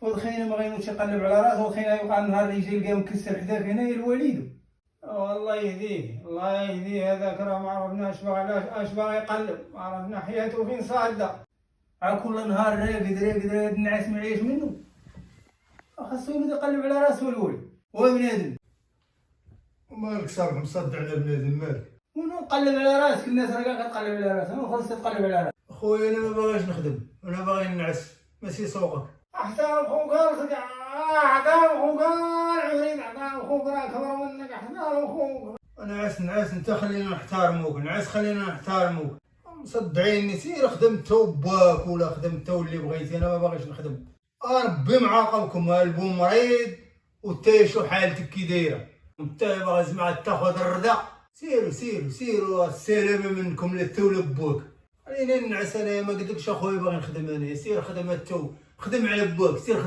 والخينا ما غيموتش يقلب على راسه، والخينا يبقى النهار اللي يجي يلقاه مكسر حداك هنايا لواليدو. الله يهديه الله يهديه، هذاك راه ما عرفنا اش باغي يقلب، ما عرفنا حياته فين صادة. كل نهار راقد النعاس ما يعيش منه. خاصو يولي يقلب على راسو الولد، هو بنادم. مالك صالح مصدع على بنادم مالك؟ منو نقلب على راسك؟ الناس راه كاع كتقلب على راسها، ما خصك تقلب على راسك. خويا انا ما باغيش نخدم، انا باغي نعس ماشي سوقك. احترم خوك راسك، احترم خوك العريض، احترم خوك راه كبر منك، احترم خوك. انا نعس انت خلينا نحترموك، نعس خلينا نحترموك. مصدعيني سير خدم انت وباك ولا خدم انت واللي بغيتي، انا ما باغيش نخدم. ربي معاقبكم، البو مريض وتايشو حالتك كي دايره، انت باغي زعما تاخذ الرضا. سيروا السلامه منكم لا تولى بوك. خلينا نعس، انا ما قلتلكش اخويا باغي نخدم، انا سير خدم انت، خدم على باك، سير خدم.